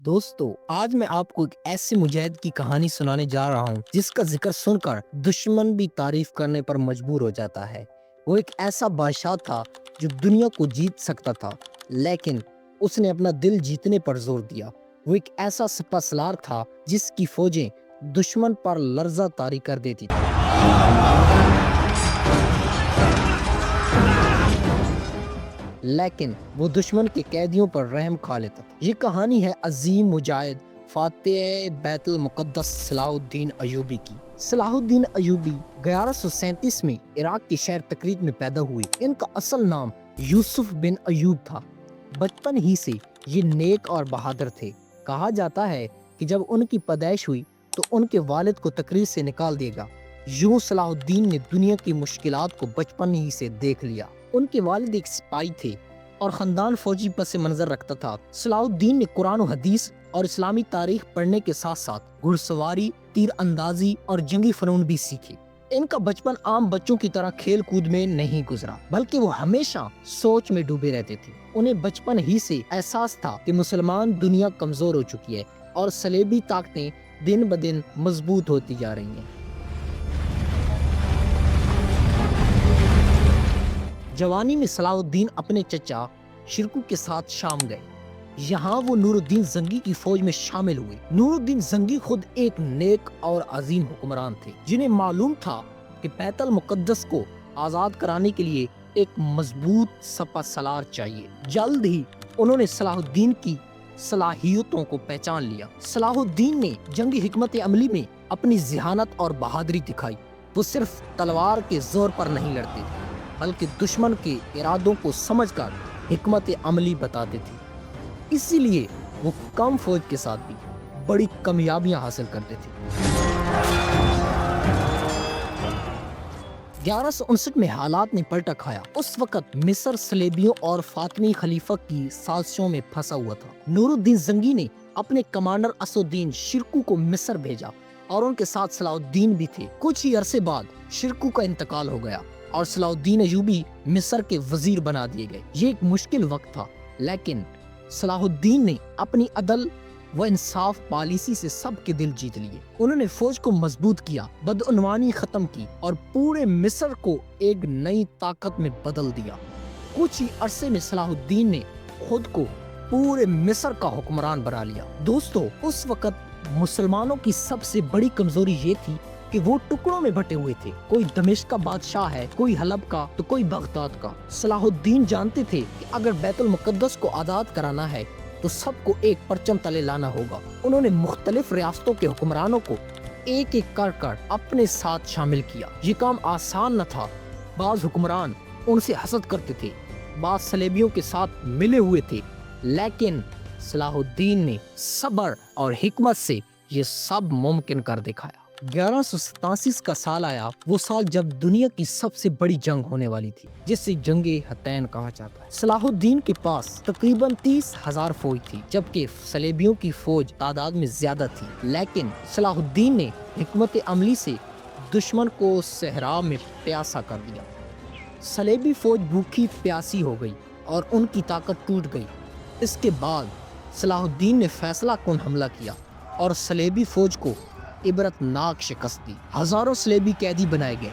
دوستو آج میں آپ کو ایک ایسے مجاہد کی کہانی سنانے جا رہا ہوں جس کا ذکر سن کر دشمن بھی تعریف کرنے پر مجبور ہو جاتا ہے۔ وہ ایک ایسا بادشاہ تھا جو دنیا کو جیت سکتا تھا، لیکن اس نے اپنا دل جیتنے پر زور دیا۔ وہ ایک ایسا سپہ سالار تھا جس کی فوجیں دشمن پر لرزہ طاری کر دیتی تھی، لیکن وہ دشمن کے قیدیوں پر رحم کھا لیتا تھا۔ یہ کہانی ہے عظیم مجاہد فاتح بیت المقدس صلاح الدین ایوبی کی۔ صلاح الدین ایوبی 1137 میں عراق کے شہر تکریت میں پیدا ہوئے۔ ان کا اصل نام یوسف بن ایوب تھا۔ بچپن ہی سے یہ نیک اور بہادر تھے۔ کہا جاتا ہے کہ جب ان کی پیدائش ہوئی تو ان کے والد کو تکریت سے نکال دیا گیا۔ یوں صلاح الدین نے دنیا کی مشکلات کو بچپن ہی سے دیکھ لیا۔ ان کے والد ایک سپاہی تھے اور خاندان فوجی پس منظر رکھتا تھا۔ صلاح الدین نے قرآن و حدیث اور اسلامی تاریخ پڑھنے کے ساتھ ساتھ گھڑ سواری، تیر اندازی اور جنگی فنون بھی سیکھے۔ ان کا بچپن عام بچوں کی طرح کھیل کود میں نہیں گزرا، بلکہ وہ ہمیشہ سوچ میں ڈوبے رہتے تھے۔ انہیں بچپن ہی سے احساس تھا کہ مسلمان دنیا کمزور ہو چکی ہے اور صلیبی طاقتیں دن بدن مضبوط ہوتی جا رہی ہیں۔ جوانی میں صلاح الدین اپنے چچا شرکو کے ساتھ شام گئے۔ یہاں وہ نور الدین زنگی کی فوج میں شامل ہوئے۔ نور الدین زنگی خود ایک نیک اور عظیم حکمران تھے، جنہیں معلوم تھا کہ بیت المقدس کو آزاد کرانے کے لیے ایک مضبوط سپہ سالار چاہیے۔ جلد ہی انہوں نے صلاح الدین کی صلاحیتوں کو پہچان لیا۔ صلاح الدین نے جنگی حکمت عملی میں اپنی ذہانت اور بہادری دکھائی۔ وہ صرف تلوار کے زور پر نہیں لڑتے تھے، بلکہ دشمن کے ارادوں کو سمجھ کر حکمت عملی بتاتے تھے۔ اسی لیے وہ کم فوج کے ساتھ بھی بڑی کامیابیاں حاصل کرتے تھے۔ 1159 میں حالات نے پلٹا کھایا۔ اس وقت مصر صلیبیوں اور فاطمی خلیفہ کی سازشوں میں پھنسا ہوا تھا۔ نور الدین زنگی نے اپنے کمانڈر اسد الدین شرکو کو مصر بھیجا اور ان کے ساتھ صلاح الدین بھی تھے۔ کچھ ہی عرصے بعد شرکو کا انتقال ہو گیا اور صلاح الدین ایوبی مصر کے وزیر بنا دیے گئے۔ یہ ایک مشکل وقت تھا، لیکن صلاح الدین نے اپنی عدل و انصاف پالیسی سے سب کے دل جیت لیے۔ انہوں نے فوج کو مضبوط کیا، بدعنوانی ختم کی اور پورے مصر کو ایک نئی طاقت میں بدل دیا۔ کچھ ہی عرصے میں صلاح الدین نے خود کو پورے مصر کا حکمران بنا لیا۔ دوستو، اس وقت مسلمانوں کی سب سے بڑی کمزوری یہ تھی کہ وہ ٹکڑوں میں بٹے ہوئے تھے۔ کوئی دمشق کا بادشاہ ہے، کوئی حلب کا تو کوئی بغداد کا۔ صلاح الدین جانتے تھے کہ اگر بیت المقدس کو آزاد کرانا ہے تو سب کو ایک پرچم تلے لانا ہوگا۔ انہوں نے مختلف ریاستوں کے حکمرانوں کو ایک ایک کر اپنے ساتھ شامل کیا۔ یہ کام آسان نہ تھا۔ بعض حکمران ان سے حسد کرتے تھے، بعض صلیبیوں کے ساتھ ملے ہوئے تھے، لیکن صلاح الدین نے صبر اور حکمت سے یہ سب ممکن کر دکھایا۔ 1187 کا سال آیا، وہ سال جب دنیا کی سب سے بڑی جنگ ہونے والی تھی، جسے جنگ حطین کہا جاتا ہے۔ صلاح الدین کے پاس تقریباً 30,000 فوج تھی، جبکہ صلیبیوں کی فوج تعداد میں زیادہ تھی، لیکن صلاح الدین نے حکمت عملی سے دشمن کو صحرا میں پیاسا کر دیا۔ صلیبی فوج بھوکی پیاسی ہو گئی اور ان کی طاقت ٹوٹ گئی۔ اس کے بعد صلاح الدین نے فیصلہ کن حملہ کیا اور صلیبی فوج کو عبرت ناک شکست دی۔ ہزاروں صلیبی قیدی بنائے گئے۔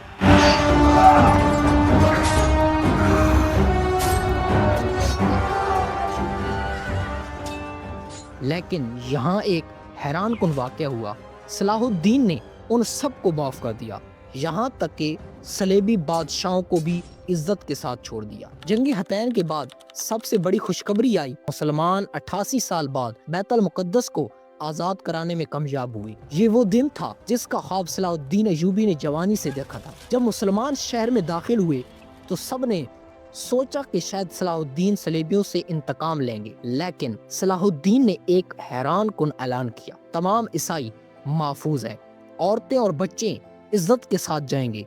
لیکن یہاں ایک حیران کن واقعہ ہوا۔ صلاح الدین نے ان سب کو معاف کر دیا، یہاں تک کہ صلیبی بادشاہوں کو بھی عزت کے ساتھ چھوڑ دیا۔ جنگ حطین کے بعد سب سے بڑی خوشخبری آئی۔ مسلمان 88 سال بعد بیت المقدس کو آزاد کرانے میں کامیاب ہوئی۔ یہ وہ دن تھا جس کا خواب صلاح الدین ایوبی نے جوانی سے دیکھا تھا۔ جب مسلمان شہر میں داخل ہوئے تو سب نے سوچا کہ شاید صلاح الدین صلیبیوں سے انتقام لیں گے، لیکن صلاح الدین نے ایک حیران کن اعلان کیا: تمام عیسائی محفوظ ہیں، عورتیں اور بچے عزت کے ساتھ جائیں گے،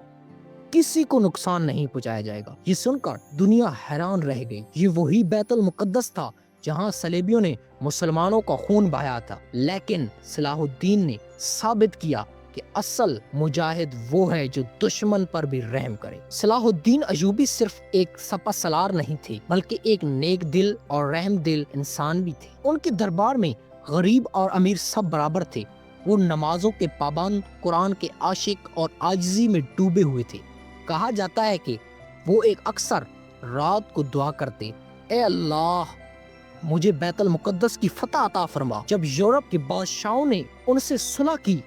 کسی کو نقصان نہیں پہنچایا جائے گا۔ یہ سن کر دنیا حیران رہ گئی۔ یہ وہی بیت المقدس تھا جہاں صلیبیوں نے مسلمانوں کا خون بہایا تھا، لیکن صلاح الدین نے ثابت کیا کہ اصل مجاہد وہ ہے جو دشمن پر بھی رحم کرے۔ صلاح الدین ایوبی صرف ایک سپہ سالار نہیں تھے، بلکہ ایک نیک دل اور رحم دل انسان بھی تھے۔ ان کے دربار میں غریب اور امیر سب برابر تھے۔ وہ نمازوں کے پابند، قرآن کے عاشق اور عاجزی میں ڈوبے ہوئے تھے۔ کہا جاتا ہے کہ وہ ایک اکثر رات کو دعا کرتے، اے اللہ مجھے بیت المقدس کی فتح عطا فرما۔ جب یورپ کے بادشاہوں نے ان سے صلح کی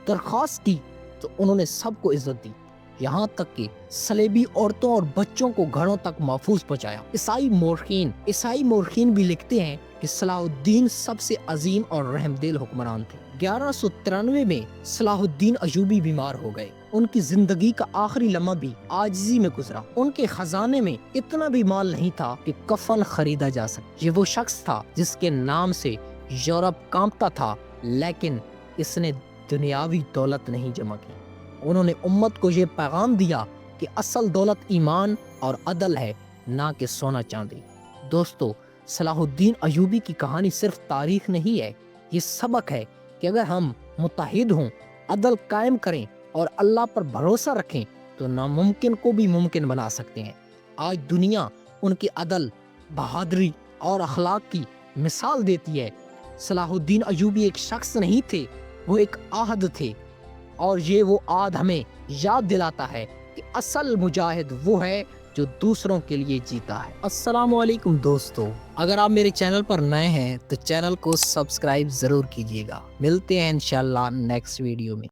درخواست کی تو انہوں نے سب کو عزت دی، یہاں تک کہ صلیبی عورتوں اور بچوں کو گھروں تک محفوظ پہنچایا۔ عیسائی مورخین بھی لکھتے ہیں کہ صلاح الدین سب سے عظیم اور رحم دل حکمران تھے۔ 1193 میں صلاح الدین ایوبی بیمار ہو گئے۔ ان کی زندگی کا آخری لمحہ بھی عاجزی میں گزرا۔ ان کے خزانے میں اتنا بھی مال نہیں تھا کہ کفن خریدا جا سکے۔ یہ وہ شخص تھا جس کے نام سے یورپ کانپتا تھا، لیکن اس نے دنیاوی دولت نہیں جمع کی۔ انہوں نے امت کو یہ پیغام دیا کہ اصل دولت ایمان اور عدل ہے، نہ کہ سونا چاندی۔ دوستو، صلاح الدین ایوبی کی کہانی صرف تاریخ نہیں ہے، یہ سبق ہے کہ اگر ہم متحد ہوں، عدل قائم کریں اور اللہ پر بھروسہ رکھیں تو ناممکن کو بھی ممکن بنا سکتے ہیں۔ آج دنیا ان کی عدل، بہادری اور اخلاق کی مثال دیتی ہے۔ صلاح الدین ایوبی ایک شخص نہیں تھے، وہ ایک عہد تھے، اور یہ وہ عہد ہمیں یاد دلاتا ہے کہ اصل مجاہد وہ ہے جو دوسروں کے لیے جیتا ہے۔ السلام علیکم دوستو، اگر آپ میرے چینل پر نئے ہیں تو چینل کو سبسکرائب ضرور کیجیے گا۔ ملتے ہیں انشاءاللہ نیکسٹ ویڈیو میں۔